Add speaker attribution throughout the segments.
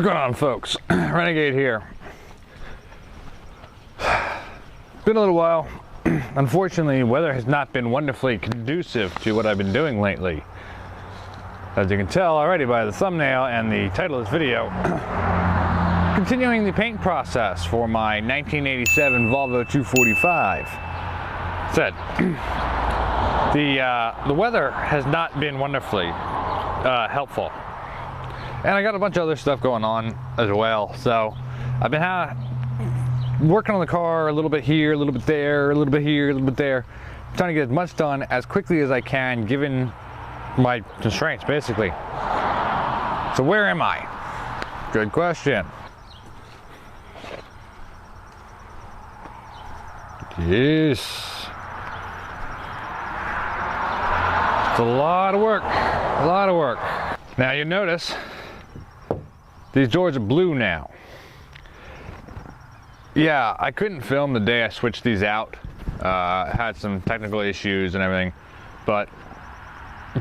Speaker 1: going on, folks? Renegade here. Been a little while. Unfortunately, weather has not been wonderfully conducive to what I've been doing lately. As you can tell already by the thumbnail and the title of this video, continuing the paint process for my 1987 Volvo 245. Said, the weather has not been wonderfully helpful. And I got a bunch of other stuff going on as well. So I've been working on the car a little bit here, a little bit there, a little bit here, a little bit there. Trying to get as much done as quickly as I can given my constraints, basically. So where am I? Good question. Yes. It's a lot of work. A lot of work. Now you notice these doors are blue now. Yeah, I couldn't film the day I switched these out. Had some technical issues and everything, but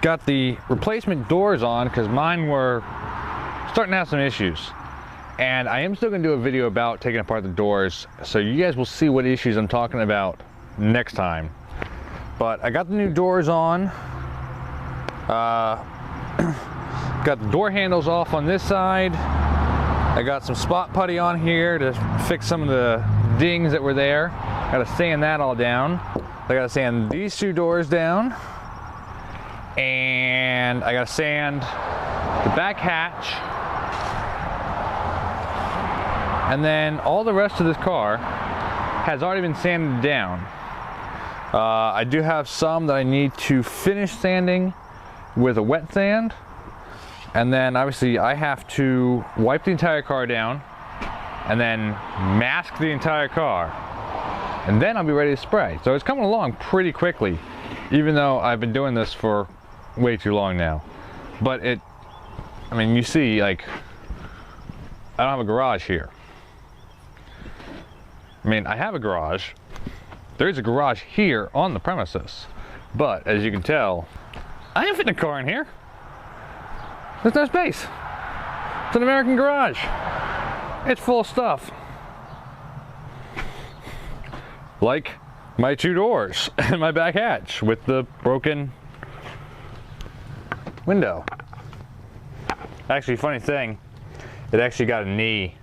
Speaker 1: got the replacement doors on because mine were starting to have some issues. And I am still going to do a video about taking apart the doors, so you guys will see what issues I'm talking about next time. But I got the new doors on. Got the door handles off on this side. I got some spot putty on here to fix some of the dings that were there. Got to sand that all down. I got to sand these two doors down. And I got to sand the back hatch. And then all the rest of this car has already been sanded down. I do have some that I need to finish sanding with a wet sand. And then obviously I have to wipe the entire car down and then mask the entire car. And then I'll be ready to spray. So it's coming along pretty quickly, even though I've been doing this for way too long now. But I mean, you see, like, I don't have a garage here. I mean, I have a garage. There's a garage here on the premises. But as you can tell, I ain't fitting a car in here. There's no space. It's an American garage. It's full of stuff. Like my two doors and my back hatch with the broken window. Actually, funny thing, it actually got a knee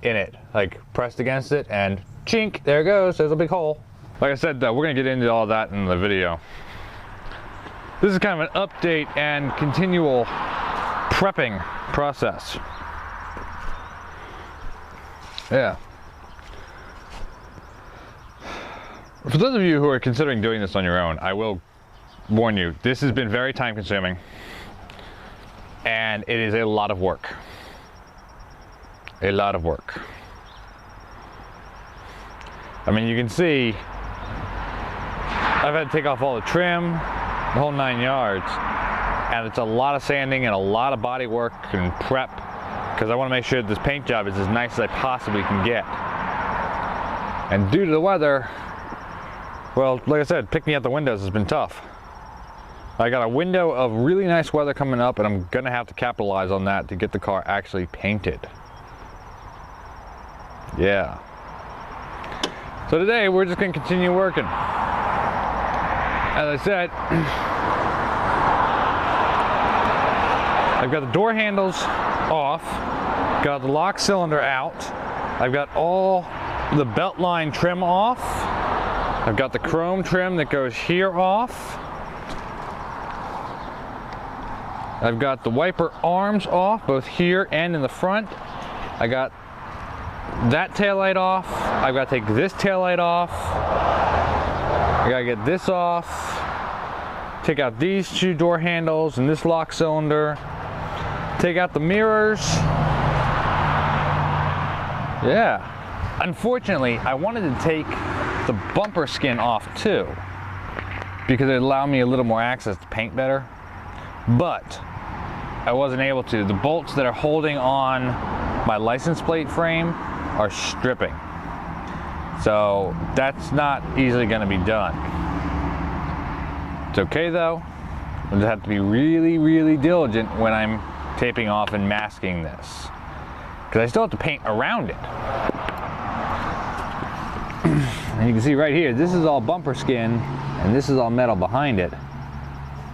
Speaker 1: in it, like pressed against it, and chink, there it goes, there's a big hole. Like I said, we're gonna get into all that in the video. This is kind of an update and continual prepping process. Yeah. For those of you who are considering doing this on your own, I will warn you, this has been very time consuming and it is a lot of work. A lot of work. I mean, you can see I've had to take off all the trim, the whole 9 yards. And it's a lot of sanding and a lot of body work and prep because I want to make sure this paint job is as nice as I possibly can get. And due to the weather, well, like I said, picking out the windows has been tough. I got a window of really nice weather coming up and I'm going to have to capitalize on that to get the car actually painted. Yeah. So today we're just going to continue working. As I said, I've got the door handles off, got the lock cylinder out, I've got all the belt line trim off, I've got the chrome trim that goes here off, I've got the wiper arms off, both here and in the front, I got that taillight off, I've got to take this taillight off, I gotta get this off, take out these two door handles and this lock cylinder, take out the mirrors. Yeah. Unfortunately, I wanted to take the bumper skin off too because it allowed me a little more access to paint better. But I wasn't able to. The bolts that are holding on my license plate frame are stripping. So that's not easily going to be done. It's okay though. I just have to be really, really diligent when I'm taping off and masking this. because I still have to paint around it. And you can see right here, this is all bumper skin and this is all metal behind it.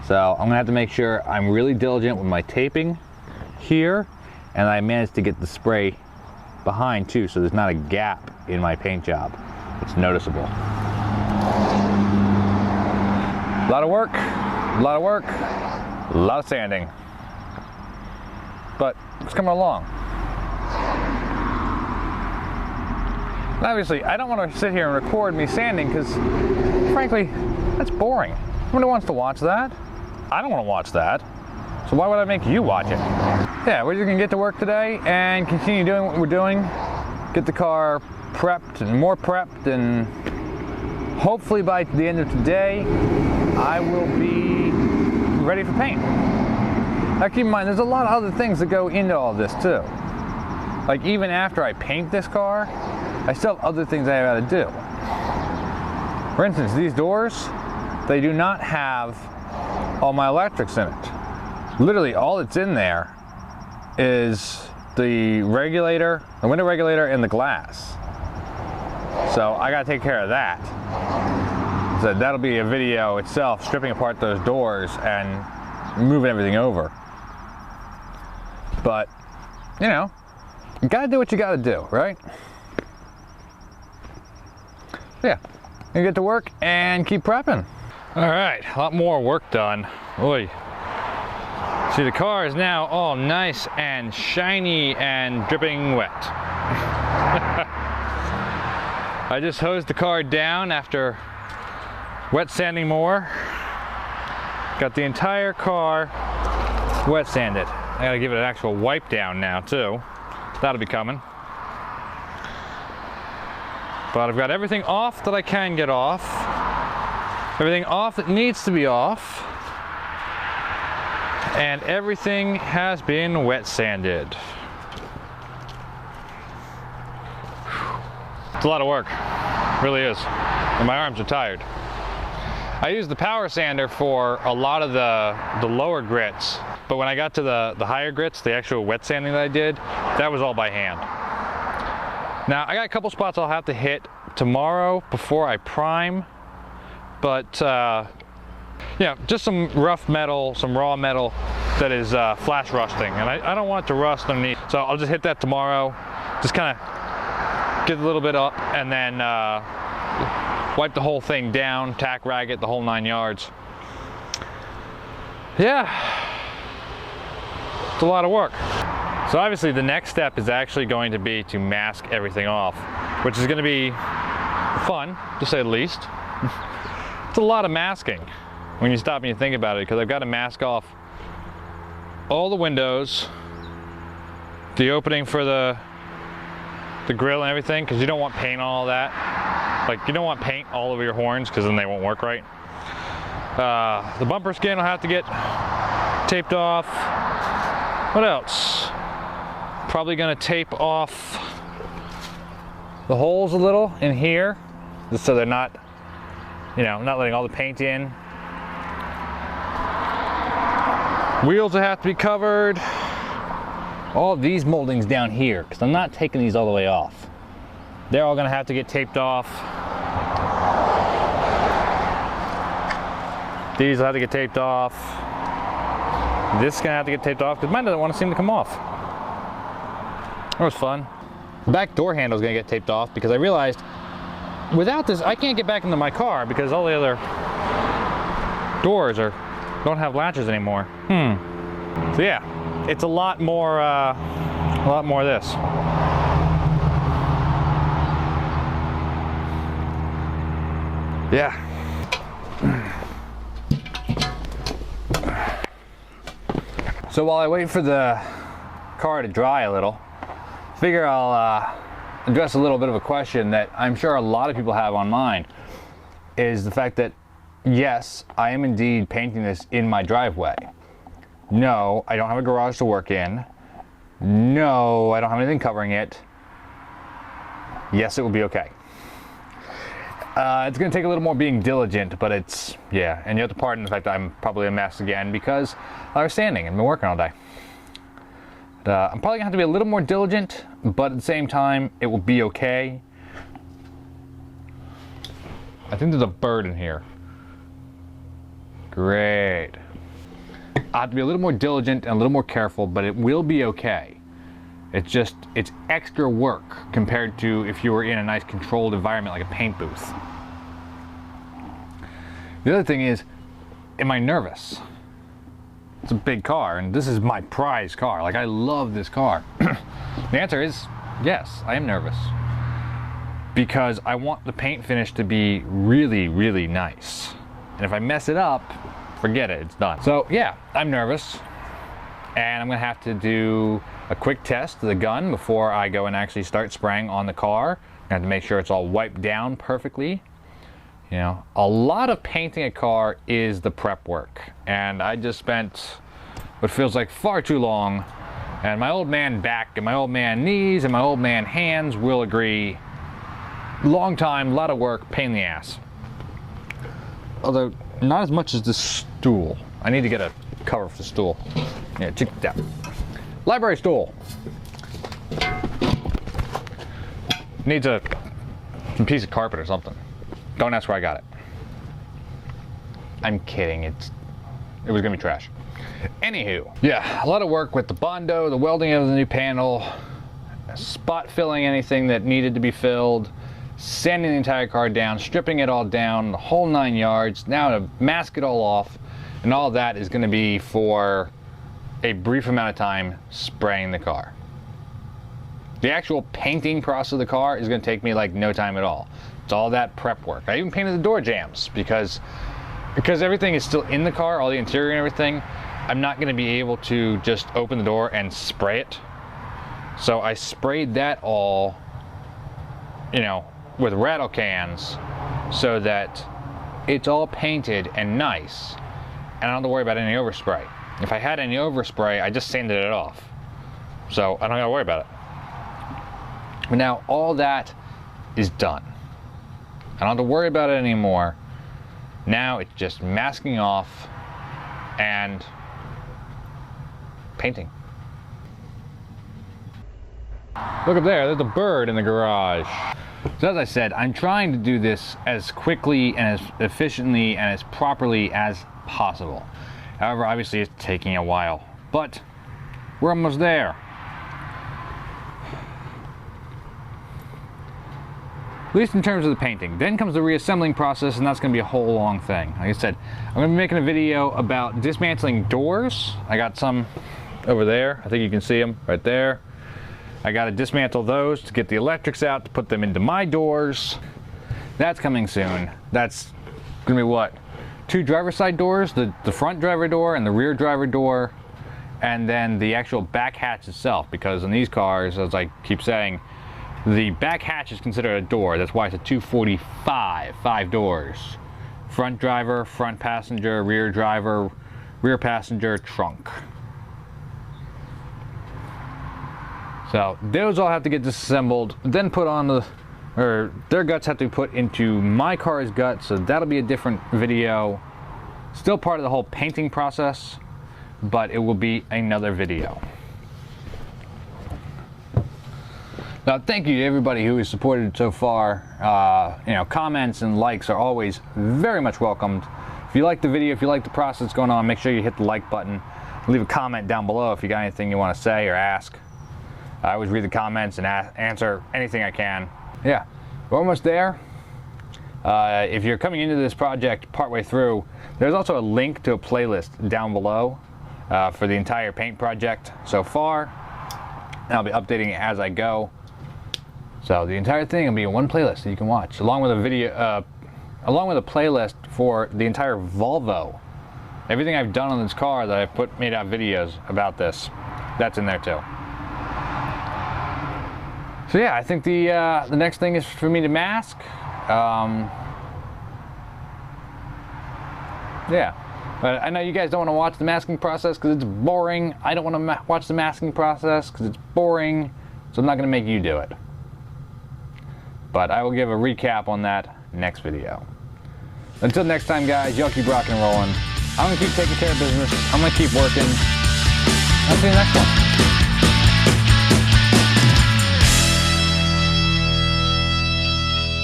Speaker 1: So I'm gonna have to make sure I'm really diligent with my taping here, and I managed to get the spray behind too, so there's not a gap in my paint job. It's noticeable. A lot of work, a lot of work, a lot of sanding. But it's coming along. And obviously, I don't want to sit here and record me sanding because, frankly, that's boring. Nobody wants to watch that. I don't want to watch that. So why would I make you watch it? Yeah, we're just gonna get to work today and continue doing what we're doing. Get the car prepped and more prepped, and hopefully by the end of today, I will be ready for paint. Now keep in mind, there's a lot of other things that go into all this too. Like even after I paint this car, I still have other things I have to do. For instance, these doors, they do not have all my electrics in it. Literally all that's in there is the regulator, the window regulator, and the glass. So I gotta take care of that. So that'll be a video itself, stripping apart those doors and moving everything over. But, you know, you gotta do what you gotta do, right? Yeah, gonna get to work and keep prepping. All right, a lot more work done. Oy. See, the car is now all nice and shiny and dripping wet. I just hosed the car down after wet sanding more. Got the entire car wet sanded. I gotta give it an actual wipe down now too. That'll be coming. But I've got everything off that I can get off. Everything off that needs to be off. And everything has been wet sanded. It's a lot of work, it really is. And my arms are tired. I used the power sander for a lot of the lower grits, but when I got to the higher grits, the actual wet sanding that I did, that was all by hand. Now, I got a couple spots I'll have to hit tomorrow before I prime, but yeah, just some rough metal, some raw metal that is flash rusting, and I don't want it to rust underneath. So I'll just hit that tomorrow, just kind of get a little bit up, and then wipe the whole thing down, tack rag it, the whole 9 yards. Yeah, it's a lot of work. So obviously the next step is actually going to be to mask everything off, which is going to be fun, to say the least. It's a lot of masking when you stop and you think about it, because I've got to mask off all the windows, the opening for the grill and everything, because you don't want paint on all that. Like, you don't want paint all over your horns, because then they won't work right. The bumper skin will have to get taped off. What else? Probably gonna tape off the holes a little in here, just so they're not, you know, not letting all the paint in. Wheels will have to be covered. All of these moldings down here, because I'm not taking these all the way off. They're all gonna have to get taped off. These will have to get taped off. This is gonna have to get taped off because mine doesn't want to seem to come off. That was fun. The back door handle is gonna get taped off because I realized without this I can't get back into my car because all the other doors don't have latches anymore. So yeah, it's a lot more of this. Yeah. So while I wait for the car to dry a little, figure I'll address a little bit of a question that I'm sure a lot of people have on mind, is the fact that yes, I am indeed painting this in my driveway. No, I don't have a garage to work in. No, I don't have anything covering it. Yes, it will be okay. It's going to take a little more being diligent, but it's, yeah, and you have to pardon the fact that I'm probably a mess again because I was standing and been working all day. I'm probably gonna have to be a little more diligent, but at the same time, it will be okay. I think there's a bird in here. Great. I have to be a little more diligent and a little more careful, but it will be okay. It's extra work compared to if you were in a nice controlled environment like a paint booth. The other thing is, am I nervous? It's a big car, and this is my prize car. Like, I love this car. The answer is yes, I am nervous. Because I want the paint finish to be really, really nice. And if I mess it up, forget it, it's done. So yeah, I'm nervous. And I'm gonna have to do a quick test of the gun before I go and actually start spraying on the car. I have to make sure it's all wiped down perfectly. You know, a lot of painting a car is the prep work. And I just spent what feels like far too long. And my old man back and my old man knees and my old man hands will agree. Long time, a lot of work, pain in the ass. Although, not as much as the stool. I need to get a cover for the stool. Yeah, check that out. Library stool. Needs some piece of carpet or something. Don't ask where I got it. I'm kidding, it was gonna be trash. Anywho, yeah, a lot of work with the Bondo, the welding of the new panel, spot filling anything that needed to be filled, sanding the entire car down, stripping it all down, the whole 9 yards, now to mask it all off, and all that is going to be for a brief amount of time spraying the car. The actual painting process of the car is going to take me like no time at all. It's all that prep work. I even painted the door jambs because everything is still in the car, all the interior and everything. I'm not going to be able to just open the door and spray it. So I sprayed that all, you know, with rattle cans so that it's all painted and nice, and I don't have to worry about any overspray. If I had any overspray, I just sanded it off, so I don't gotta worry about it. But now all that is done. I don't have to worry about it anymore. Now it's just masking off and painting. Look up there, there's a bird in the garage. So as I said, I'm trying to do this as quickly and as efficiently and as properly as possible. However, obviously it's taking a while, but we're almost there. At least in terms of the painting. Then comes the reassembling process, and that's going to be a whole long thing. Like I said, I'm going to be making a video about dismantling doors. I got some over there. I think you can see them right there. I got to dismantle those to get the electrics out to put them into my doors. That's coming soon. That's gonna be what? 2 driver side doors, the front driver door and the rear driver door, and then the actual back hatch itself, because in these cars, as I keep saying, the back hatch is considered a door. That's why it's a 245, 5 doors. Front driver, front passenger, rear driver, rear passenger, trunk. So those all have to get disassembled, then put on their guts have to be put into my car's guts, so that'll be a different video. Still part of the whole painting process, but it will be another video. Now, thank you to everybody who has supported so far. You know, comments and likes are always very much welcomed. If you like the video, if you like the process going on, make sure you hit the like button. Leave a comment down below if you got anything you want to say or ask. I always read the comments and answer anything I can. Yeah, we're almost there. If you're coming into this project partway through, there's also a link to a playlist down below for the entire paint project so far. I'll be updating it as I go. So the entire thing will be in one playlist that you can watch, along with a video, along with a playlist for the entire Volvo. Everything I've done on this car that I've made out videos about this, that's in there too. So yeah, I think the next thing is for me to mask. Yeah, but I know you guys don't want to watch the masking process because it's boring. I don't want to watch the masking process because it's boring, so I'm not going to make you do it. But I will give a recap on that next video. Until next time, guys, y'all keep rocking and rolling. I'm going to keep taking care of business. I'm going to keep working. I'll see you next one.